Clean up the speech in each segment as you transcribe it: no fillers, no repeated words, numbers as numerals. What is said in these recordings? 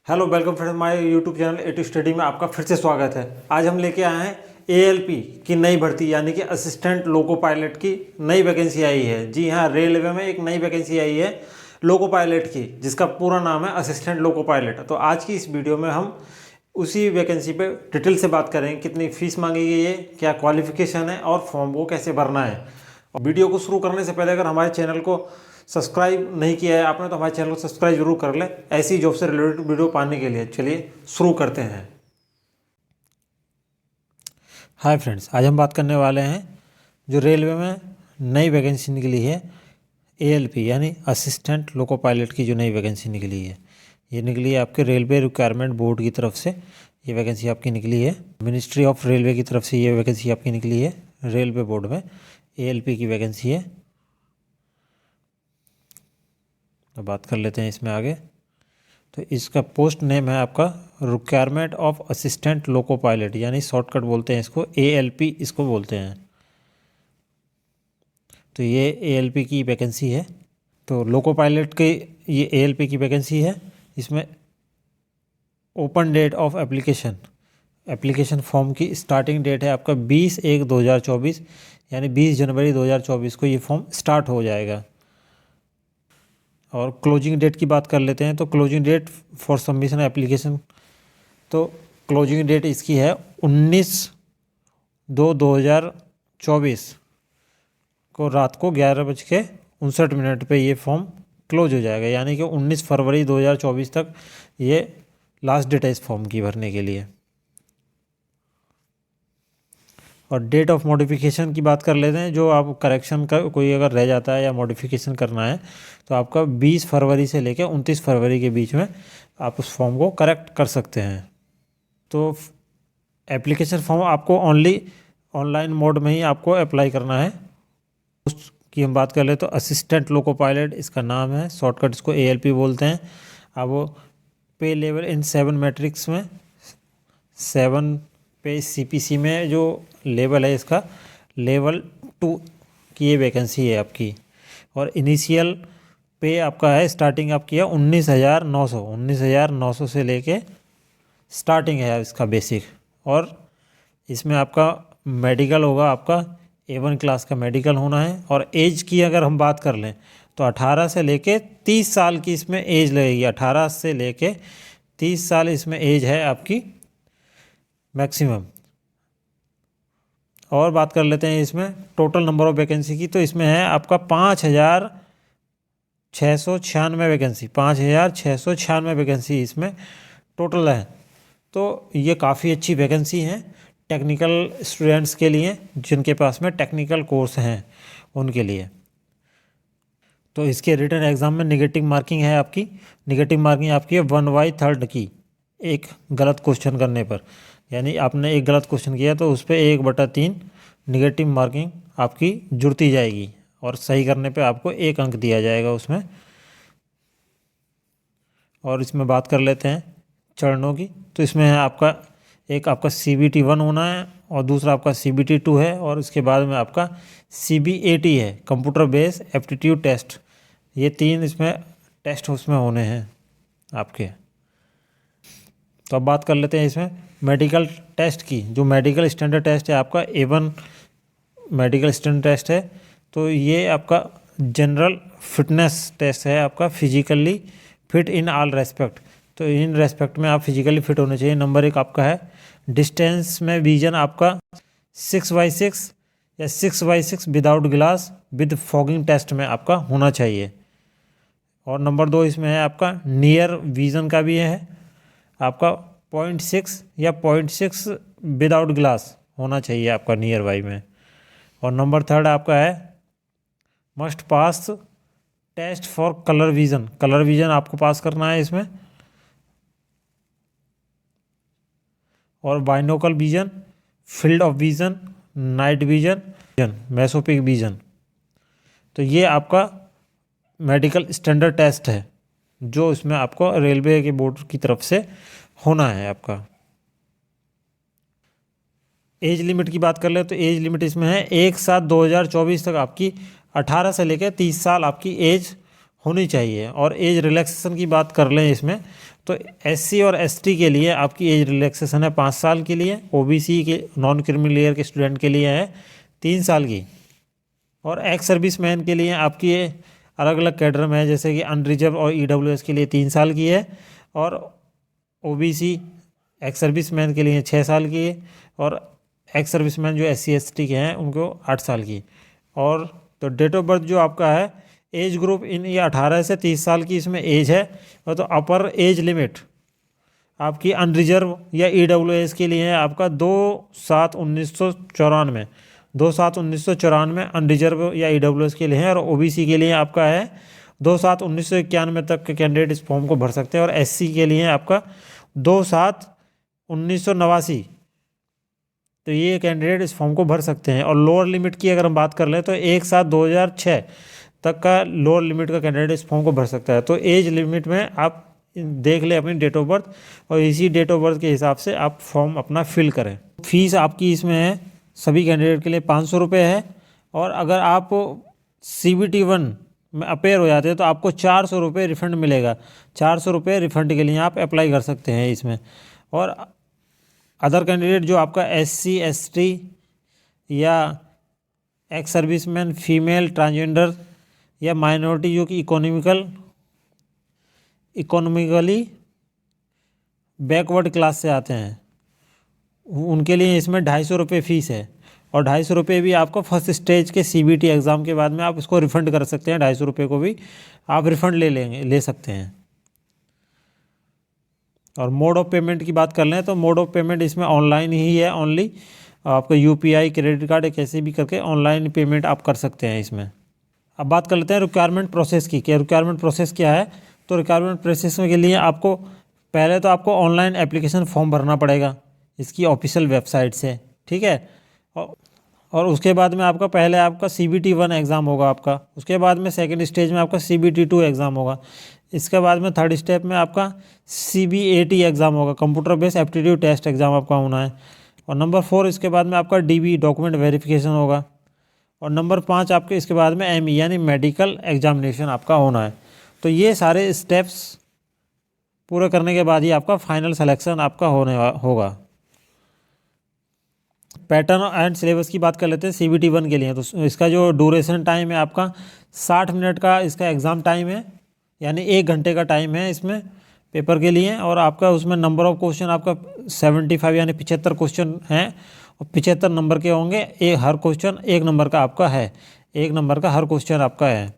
Hello welcome friends, my YouTube channel A to study में आपका फिर से स्वागत है। आज हम लेके आए हैं एएलपी की नई भर्ती यानी कि असिस्टेंट लोको पायलट की नई वैकेंसी आई है। जी हाँ, रेलवे में एक नई वैकेंसी आई है लोको पायलट की, जिसका पूरा नाम है असिस्टेंट लोको पायलट। तो आज की इस वीडियो में हम उसी वैकेंसी पे डिटेल से बात करेंगे। कितनी फीस मांगी गई है, क्या क्वालिफिकेशन है और फॉर्म को कैसे भरना है। और वीडियो को शुरू करने से पहले अगर हमारे चैनल को सब्सक्राइब नहीं किया है आपने तो हमारे चैनल को सब्सक्राइब जरूर कर ले, ऐसी जॉब से रिलेटेड वीडियो पाने के लिए। चलिए शुरू करते हैं। हाय फ्रेंड्स, आज हम बात करने वाले हैं जो रेलवे में नई वैकेंसी निकली है एएलपी यानी असिस्टेंट लोको पायलट की जो नई वैकेंसी निकली है। ये निकली है आपके रेलवे रिक्वायरमेंट बोर्ड की तरफ से। ये वैकेंसी आपकी निकली है मिनिस्ट्री ऑफ रेलवे की तरफ से। ये वैकेंसी आपकी निकली है रेलवे बोर्ड में, एएलपी की वैकेंसी है। तो बात कर लेते हैं इसमें आगे। तो इसका पोस्ट नेम है आपका requirement of assistant loco pilot, यानी शॉर्टकट बोलते हैं इसको, एएलपी इसको बोलते हैं। तो ये एएलपी की वैकेंसी है। तो लोको पायलट के ये एएलपी की वैकेंसी है। इसमें open date of application form की स्टार्टिंग डेट है आपका 20/1/2024, यानी 20 जनवरी 2024 को ये फॉर्म स्टार्ट हो जाएगा। और क्लोजिंग डेट की बात कर लेते हैं। तो closing date for submission application, तो क्लोजिंग डेट इसकी है 19/2/2024 को रात को 11:59 पे ये फॉर्म क्लोज हो जाएगा, यानी कि 19 फरवरी 2024 तक ये लास्ट डेट है इस फॉर्म की भरने के लिए। और डेट ऑफ मॉडिफिकेशन की बात कर लेते हैं। जो आप करेक्शन का कोई अगर रह जाता है या मॉडिफिकेशन करना है तो आपका 20 फरवरी से लेकर 29 फरवरी के बीच में आप उस फॉर्म को करेक्ट कर सकते हैं। तो एप्लीकेशन फॉर्म आपको ओनली ऑनलाइन मोड में ही आपको अप्लाई करना है। उसकी हम बात कर ले तो असिस्टेंट लोको पायलट इसका नाम है, शॉर्टकट इसको एएलपी बोलते हैं। अब वो पे लेवल इन 7 मैट्रिक्स में 7 पे सीपीसी में जो लेवल है इसका लेवल 2 की ये वैकेंसी है आपकी। और इनिशियल पे आपका है, स्टार्टिंग आपकी है 19,900 से लेके स्टार्टिंग है इसका बेसिक। और इसमें आपका मेडिकल होगा, आपका A1 क्लास का मेडिकल होना है। और एज की अगर हम बात कर लें तो 18 से लेके 30 साल की इसमें एज लगेगी। 18 से लेके 30 साल इसमें एज है आपकी मैक्सिमम। और बात कर लेते हैं इसमें टोटल नंबर ऑफ वैकेंसी की। तो इसमें है आपका 5,696 वैकेंसी, 5,696 वैकेंसी इसमें टोटल है। तो ये काफ़ी अच्छी वैकेंसी है टेक्निकल स्टूडेंट्स के लिए, जिनके पास में टेक्निकल कोर्स हैं उनके लिए। तो इसके रिटन एग्ज़ाम में नेगेटिव मार्किंग है आपकी। नेगेटिव मार्किंग आपकी है 1/3 की, एक गलत क्वेश्चन करने पर। यानी आपने एक गलत क्वेश्चन किया तो उस पर 1/3 नेगेटिव मार्किंग आपकी जुड़ती जाएगी और सही करने पे आपको 1 अंक दिया जाएगा उसमें। और इसमें बात कर लेते हैं चरणों की। तो इसमें है आपका एक आपका CBT 1 होना है और दूसरा आपका CBT 2 है और उसके बाद में आपका CBAT है, कंप्यूटर बेस्ड एप्टीट्यूड टेस्ट। ये 3 इसमें टेस्ट उसमें होने हैं आपके। तो अब बात कर लेते हैं इसमें मेडिकल टेस्ट की। जो मेडिकल स्टैंडर्ड टेस्ट है आपका A1 मेडिकल स्टैंडर्ड टेस्ट है। तो ये आपका जनरल फिटनेस टेस्ट है आपका, physically fit in all respect. तो इन रेस्पेक्ट में आप फिजिकली फिट होने चाहिए। नंबर 1 आपका है डिस्टेंस में विजन आपका 6/6 या 6/6 without glass with fogging test में आपका होना चाहिए। और नंबर 2 इसमें है आपका नियर विजन का भी है आपका 0.6 या 0.6 विदाउट ग्लास होना चाहिए आपका नियर बाई में। और नंबर 3 आपका है must pass test for colour vision. Colour vision आपको पास करना है इसमें। और binocular vision, field of vision, night vision, mesopic vision. तो ये आपका मेडिकल स्टैंडर्ड टेस्ट है जो इसमें आपको रेलवे के बोर्ड की तरफ से होना है आपका। एज लिमिट की बात कर ले तो एज लिमिट इसमें है 1/7/2024 तक आपकी 18 से लेकर 30 साल आपकी एज होनी चाहिए। और एज रिलैक्सेशन की बात कर लें इसमें तो SC और ST के लिए आपकी एज रिलैक्सेशन है 5 साल के लिए, OBC के नॉन क्रिमिनल लेयर के स्टूडेंट के लिए है 3 साल की, और एक्स सर्विस मैन के लिए आपकी अलग अलग कैडर में है, जैसे कि अनरिजर्व और EWS के लिए 3 साल की है, और OBC एक्स सर्विस मैन के लिए 6 साल की है, और एक्स सर्विस मैन जो SC ST के हैं उनको 8 साल की। और तो डेट ऑफ बर्थ जो आपका है, एज ग्रुप इन ये 18 से 30 साल की इसमें एज है, और तो अपर एज लिमिट आपकी अनरिजर्व या EWS के लिए है आपका 2/7/1994, 2/7/1994 अनरिजर्व या EWS के लिए है, और OBC के लिए आपका है 2/7/1991 तक के कैंडिडेट इस फॉर्म को भर सकते हैं, और SC के लिए आपका 2/7/1989। तो ये कैंडिडेट इस फॉर्म को भर सकते हैं। और लोअर लिमिट की अगर हम बात कर लें तो 1/7/2006 तक का लोअर लिमिट का कैंडिडेट इस फॉर्म को भर सकता है। तो एज लिमिट में आप देख लें अपनी डेट ऑफ बर्थ, और इसी डेट ऑफ बर्थ के हिसाब से आप फॉर्म अपना फिल करें। फीस आपकी इसमें है सभी कैंडिडेट के लिए 500 रुपये है, और अगर आप CBT 1 में अपेयर हो जाते हैं तो आपको 400 रुपये रिफंड मिलेगा। 400 रुपये रिफंड के लिए आप अप्लाई कर सकते हैं इसमें। और अदर कैंडिडेट जो आपका SC ST या एक्स सर्विसमैन, फीमेल, ट्रांसजेंडर या माइनॉरिटी जो कि इकोनॉमिकली बैकवर्ड क्लास से आते हैं, उनके लिए इसमें 250 रुपये फ़ीस है। और 250 रुपये भी आपको फर्स्ट स्टेज के CBT एग्ज़ाम के बाद में आप इसको रिफ़ंड कर सकते हैं। 250 रुपये को भी आप रिफ़ंड ले सकते हैं। और मोड ऑफ पेमेंट की बात कर लें तो मोड ऑफ पेमेंट इसमें ऑनलाइन ही है ओनली। आपका UPI, क्रेडिट कार्ड, कैसे भी करके ऑनलाइन पेमेंट आप कर सकते हैं इसमें। अब बात कर लेते हैं रिक्वायरमेंट प्रोसेस की। क्या रिक्वायरमेंट प्रोसेस क्या है? तो रिक्वायरमेंट प्रोसेस के लिए आपको पहले तो आपको ऑनलाइन एप्लीकेशन फॉर्म भरना पड़ेगा इसकी ऑफिशियल वेबसाइट से, ठीक है। और उसके बाद में आपका CBT 1 एग्ज़ाम होगा आपका। उसके बाद में सेकंड स्टेज में आपका CBT 2 एग्ज़ाम होगा। इसके बाद में थर्ड स्टेप में आपका CBAT एग्ज़ाम होगा, computer based aptitude test exam आपका होना है। और नंबर 4 इसके बाद में आपका DB डॉक्यूमेंट वेरिफिकेशन होगा। और नंबर 5 आपके इसके बाद में ME यानी मेडिकल एग्जामिनेशन आपका होना है। तो ये सारे स्टेप्स पूरे करने के बाद ही आपका फाइनल सिलेक्शन आपका होगा। पैटर्न एंड सिलेबस की बात कर लेते हैं CBT 1 के लिए। तो इसका जो ड्यूरेशन टाइम है आपका 60 मिनट का इसका एग्ज़ाम टाइम है, यानी 1 घंटे का टाइम है इसमें पेपर के लिए। और आपका उसमें नंबर ऑफ क्वेश्चन आपका 75 यानी 75 क्वेश्चन हैं, और 75 नंबर के होंगे। हर क्वेश्चन 1 नंबर का आपका है, 1 नंबर का हर क्वेश्चन आपका है।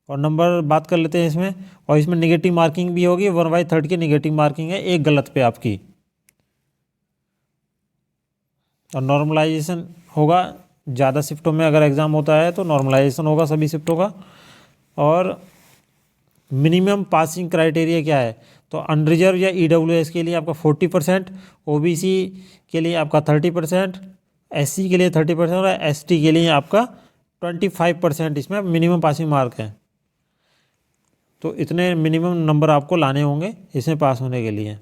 और नंबर बात कर लेते हैं इसमें। और इसमें निगेटिव मार्किंग भी होगी, 1/3 की निगेटिव मार्किंग है, 1 गलत पे आपकी। और नॉर्मलाइजेशन होगा, ज़्यादा शिफ्टों में अगर एग्ज़ाम होता है तो नॉर्मलाइजेशन होगा सभी शिफ्टों का। और मिनिमम पासिंग क्राइटेरिया क्या है? तो अनरिजर्व या EWS के लिए आपका 40%, OBC के लिए आपका 30%, SC के लिए 30% और ST के लिए आपका 25% इसमें मिनिमम पासिंग मार्क है। तो इतने मिनिमम नंबर आपको लाने होंगे इसमें पास होने के लिए।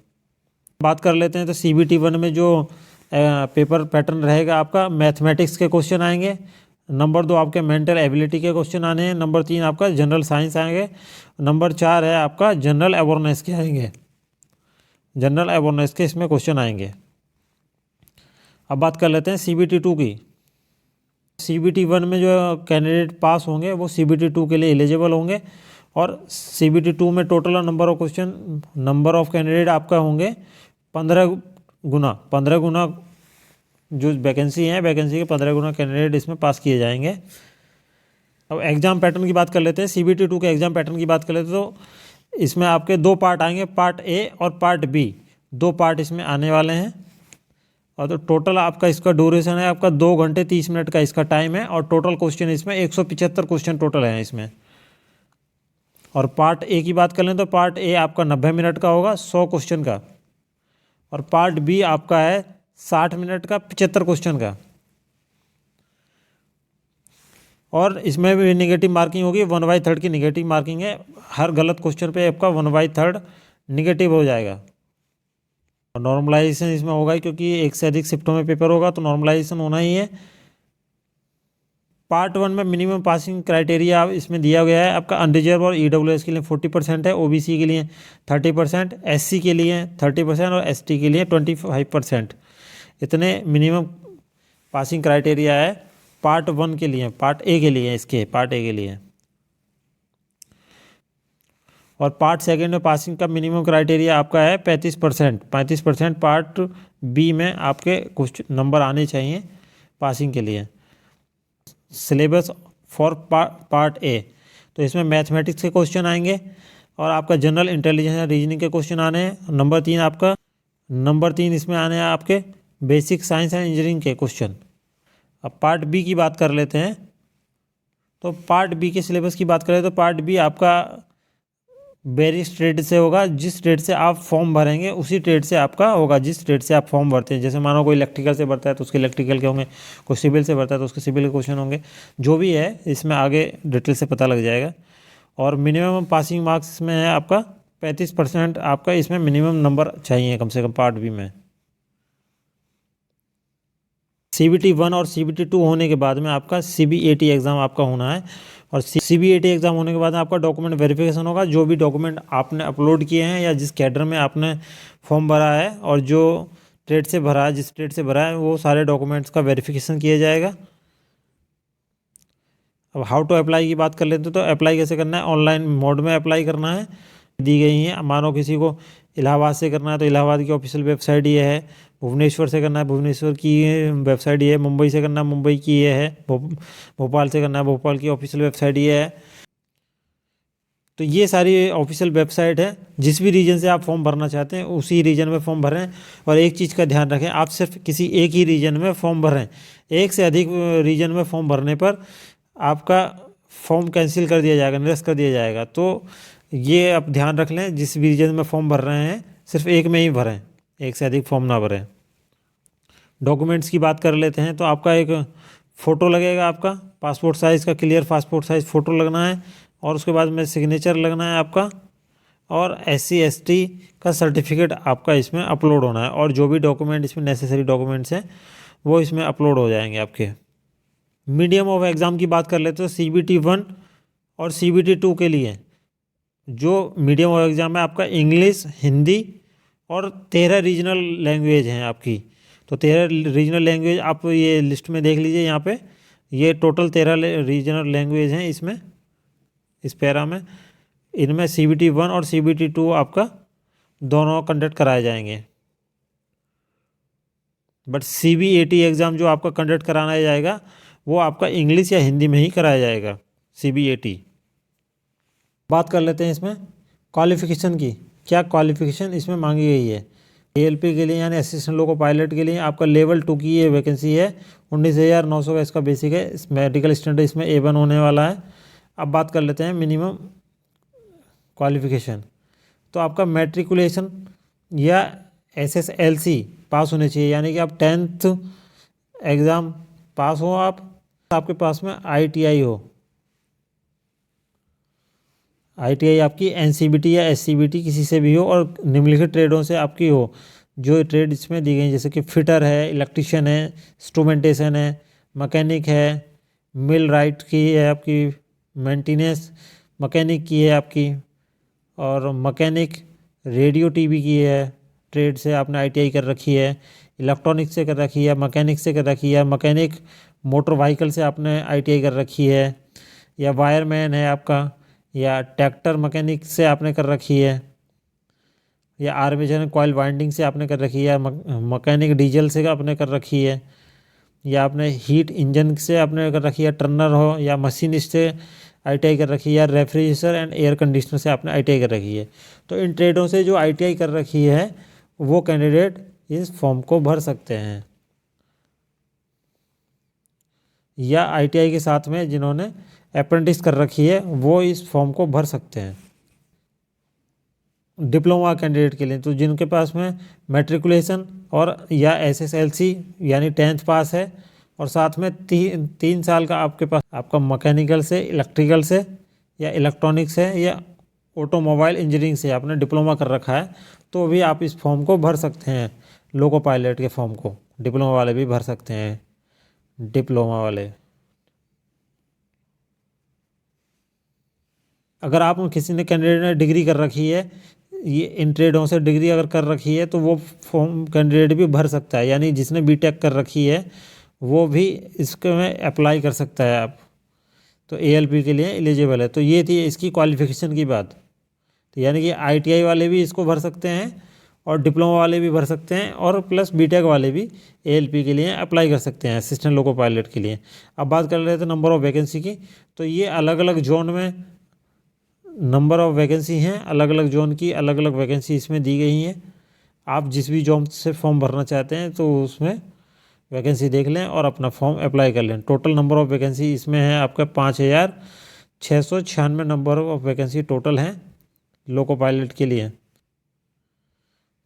बात कर लेते हैं तो CBT 1 में जो पेपर पैटर्न रहेगा आपका, मैथमेटिक्स के क्वेश्चन आएंगे। नंबर 2 आपके मेंटल एबिलिटी के क्वेश्चन आने हैं। नंबर 3 आपका जनरल साइंस आएंगे। नंबर 4 है आपका जनरल अवेयरनेस के आएंगे, जनरल अवेयरनेस के इसमें क्वेश्चन आएंगे। अब बात कर लेते हैं CBT 2 की। CBT 1 में जो कैंडिडेट पास होंगे वो CBT 2 के लिए एलिजिबल होंगे। और CBT 2 में टोटल नंबर ऑफ कैंडिडेट आपका होंगे 15 गुना जो वैकेंसी है, वैकेंसी के 15 गुना कैंडिडेट इसमें पास किए जाएंगे। अब एग्ज़ाम पैटर्न की बात कर लेते हैं। CBT 2 के एग्ज़ाम पैटर्न की बात कर लेते हैं तो इसमें आपके 2 पार्ट आएंगे, पार्ट A और पार्ट B, 2 पार्ट इसमें आने वाले हैं। और तो टोटल आपका इसका ड्यूरेशन है आपका 2 घंटे 30 मिनट का इसका टाइम है। और टोटल क्वेश्चन इसमें 175 क्वेश्चन टोटल हैं इसमें। और पार्ट A की बात कर लें तो पार्ट A आपका 90 मिनट का होगा, 100 क्वेश्चन का। और पार्ट B आपका है 60 मिनट का, 75 क्वेश्चन का। और इसमें भी नेगेटिव मार्किंग होगी, 1/3 की नेगेटिव मार्किंग है। हर गलत क्वेश्चन पे आपका 1/3 नेगेटिव हो जाएगा। और नॉर्मलाइजेशन इसमें होगा क्योंकि 1 से अधिक शिफ्टों में पेपर होगा तो नॉर्मलाइजेशन होना ही है। पार्ट 1 में मिनिमम पासिंग क्राइटेरिया इसमें दिया गया है आपका अनरिजर्व और ईडब्ल्यूएस के लिए 40% है, ओबीसी के लिए 30%, एससी के लिए 30% और एसटी के लिए 25%। इतने मिनिमम पासिंग क्राइटेरिया है पार्ट 1 के लिए, पार्ट ए के लिए, इसके पार्ट ए के लिए। और पार्ट 2 में पासिंग का मिनिमम क्राइटेरिया आपका है 35%। 35% पार्ट बी में आपके कुछ नंबर आने चाहिए पासिंग के लिए। सिलेबस फॉर पार्ट ए, तो इसमें मैथमेटिक्स के क्वेश्चन आएंगे और आपका जनरल इंटेलिजेंस या रीजनिंग के क्वेश्चन आने हैं। नंबर 3 इसमें आने हैं आपके बेसिक साइंस एंड इंजीनियरिंग के क्वेश्चन। अब पार्ट बी की बात कर लेते हैं। तो पार्ट बी के सिलेबस की बात करें तो पार्ट बी आपका वेरियस ट्रेड से होगा। जिस ट्रेड से आप फॉर्म भरेंगे उसी ट्रेड से आपका होगा, जिस ट्रेड से आप फॉर्म भरते हैं। जैसे मानो कोई इलेक्ट्रिकल से भरता है तो उसके इलेक्ट्रिकल के होंगे, कोई सिविल से भरता है तो उसके सिविल के क्वेश्चन होंगे। जो भी है इसमें आगे डिटेल से पता लग जाएगा। और मिनिमम पासिंग मार्क्स इसमें है आपका 35%। आपका इसमें मिनिमम नंबर चाहिए कम से कम पार्ट बी में। CBT 1 और CBT 2 होने के बाद में आपका CBAT एग्ज़ाम आपका होना है। और CBAT एग्ज़ाम होने के बाद आपका डॉक्यूमेंट वेरिफिकेशन होगा। जो भी डॉक्यूमेंट आपने अपलोड किए हैं या जिस कैडर में आपने फॉर्म भरा है और जो ट्रेड से भरा है, जिस ट्रेड से भरा है, वो सारे डॉक्यूमेंट्स का वेरिफिकेशन किया जाएगा। अब हाउ टू अप्लाई की बात कर लेते हैं। तो अप्लाई कैसे करना है, ऑनलाइन मोड में अप्लाई करना है, दी गई हैं। मानो किसी को इलाहाबाद से करना है तो इलाहाबाद की ऑफिशियल वेबसाइट ये है। भुवनेश्वर से करना है, भुवनेश्वर की वेबसाइट ये है। मुंबई से करना है, मुंबई की ये है। भोपाल से करना है, भोपाल की ऑफिशियल वेबसाइट ये है। तो ये सारी ऑफिशियल वेबसाइट है। जिस भी रीजन से आप फॉर्म भरना चाहते हैं उसी रीजन में फॉर्म भरें। और एक चीज़ का ध्यान रखें, आप सिर्फ किसी एक ही रीजन में फॉर्म भरें। एक से अधिक रीजन में फॉर्म भरने पर आपका फॉर्म कैंसिल कर दिया जाएगा, निरस्त कर दिया जाएगा। तो ये आप ध्यान रख लें, जिस भी रीजन में फॉर्म भर रहे हैं सिर्फ एक में ही भरें, एक से अधिक फॉर्म ना भरें। डॉक्यूमेंट्स की बात कर लेते हैं। तो आपका एक फ़ोटो लगेगा, आपका पासपोर्ट साइज़ का क्लियर पासपोर्ट साइज़ फ़ोटो लगना है। और उसके बाद में सिग्नेचर लगना है आपका। और SC ST का सर्टिफिकेट आपका इसमें अपलोड होना है। और जो भी डॉक्यूमेंट इसमें नेसेसरी डॉक्यूमेंट्स हैं वो इसमें अपलोड हो जाएंगे आपके। मीडियम ऑफ एग्ज़ाम की बात कर लेते हैं। तो CBT 1 और CBT 2 के लिए जो मीडियम ऑफ एग्ज़ाम है आपका इंग्लिश, हिंदी और 13 रीजनल लैंग्वेज हैं आपकी। तो 13 रीजनल लैंग्वेज आप ये लिस्ट में देख लीजिए यहाँ पे। ये टोटल 13 रीजनल लैंग्वेज हैं इसमें, इस पैरा में। इनमें CBT 1 और CBT 2 आपका दोनों कंडक्ट कराए जाएंगे। बट CBAT एग्ज़ाम जो आपका कंडक्ट कराना जाएगा वो आपका इंग्लिश या हिंदी में ही कराया जाएगा, CBAT। बात कर लेते हैं इसमें क्वालिफ़िकेशन की। क्या क्वालिफ़िकेशन इसमें मांगी गई है। ALP के लिए यानी असिस्टेंट लोको पायलट के लिए आपका लेवल 2 की ये वैकेंसी है। 19,900 का इसका बेसिक है। इस मेडिकल स्टैंडर्ड इसमें A1 होने वाला है। अब बात कर लेते हैं मिनिमम क्वालिफ़िकेशन। तो आपका मैट्रिकुलेशन या SSLC पास होने चाहिए, यानी कि आप 10th एग्ज़ाम पास हो, आपके पास में ITI हो। ITI आपकी NCBT या SCBT किसी से भी हो और निम्नलिखित ट्रेडों से आपकी हो। जो ट्रेड इसमें दी गई जैसे कि फिटर है, इलेक्ट्रिशियन है, इंस्ट्रूमेंटेशन है, मैकेनिक है, मिल राइट की है आपकी, मेंटेनेंस मैकेनिक की है आपकी, और मैकेनिक रेडियो TV की है ट्रेड से आपने ITI कर रखी है, इलेक्ट्रॉनिक से कर रखी है, मैकेनिक से कर रखी है, मैकेनिक मोटर व्हीकल से आपने ITI कर रखी है, या वायरमैन है आपका, या ट्रैक्टर मैकेनिक से आपने कर रखी है, या आर्मेचर कॉइल वाइंडिंग से आपने कर रखी है, मैकेनिक डीजल से आपने कर रखी है, या आपने हीट इंजन से आपने कर रखी है, टर्नर हो, या मशीनिस्ट से ITI कर रखी है, या रेफ्रिजरेटर एंड एयर कंडीशनर से आपने ITI कर रखी है। तो इन ट्रेडों से जो ITI कर रखी है वो कैंडिडेट इस फॉर्म को भर सकते हैं। या ITI के साथ में जिन्होंने अप्रेंटिस कर रखी है वो इस फॉर्म को भर सकते हैं। डिप्लोमा कैंडिडेट के लिए तो जिनके पास में मैट्रिकुलेशन और या SSLC यानी 10th पास है और साथ में 3 साल का आपके पास आपका मैकेनिकल से, इलेक्ट्रिकल से, या इलेक्ट्रॉनिक से, या ऑटोमोबाइल इंजीनियरिंग से आपने डिप्लोमा कर रखा है, तो भी आप इस फॉर्म को भर सकते हैं। लोको पायलट के फॉर्म को डिप्लोमा वाले भी भर सकते हैं, डिप्लोमा वाले। अगर आप किसी ने कैंडिडेट ने डिग्री कर रखी है, ये इन ट्रेडों से डिग्री अगर कर रखी है, तो वो फॉर्म कैंडिडेट भी भर सकता है। यानी जिसने बीटेक कर रखी है वो भी इसके में अप्लाई कर सकता है आप, तो ALP के लिए एलिजिबल है। तो ये थी इसकी क्वालिफ़िकेशन की बात। तो यानी कि ITI वाले भी इसको भर सकते हैं और डिप्लोमा वाले भी भर सकते हैं, और प्लस बीटेक वाले भी ALP के लिए अप्लाई कर सकते हैं, असिस्टेंट लोको पायलट के लिए। अब बात कर रहे थे नंबर ऑफ़ वैकेंसी की। तो ये अलग अलग जोन में नंबर ऑफ़ वैकेंसी हैं, अलग अलग जोन की अलग अलग वैकेंसी इसमें दी गई हैं। आप जिस भी जॉब से फॉर्म भरना चाहते हैं तो उसमें वैकेंसी देख लें और अपना फॉर्म अप्लाई कर लें। टोटल नंबर ऑफ़ वैकेंसी इसमें है आपका 5,696 नंबर ऑफ़ वैकेंसी टोटल हैं लोको पायलट के लिए।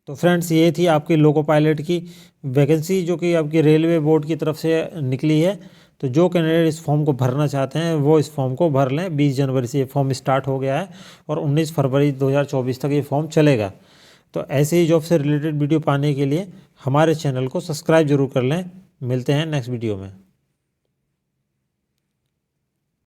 तो फ्रेंड्स, ये थी आपकी लोको पायलट की वैकेंसी जो कि आपकी रेलवे बोर्ड की तरफ से निकली है। तो जो कैंडिडेट इस फॉर्म को भरना चाहते हैं वो इस फॉर्म को भर लें। 20 जनवरी से ये फॉर्म स्टार्ट हो गया है और 19 फरवरी 2024 तक ये फॉर्म चलेगा। तो ऐसे ही जॉब से रिलेटेड वीडियो पाने के लिए हमारे चैनल को सब्सक्राइब जरूर कर लें। मिलते हैं नेक्स्ट वीडियो में।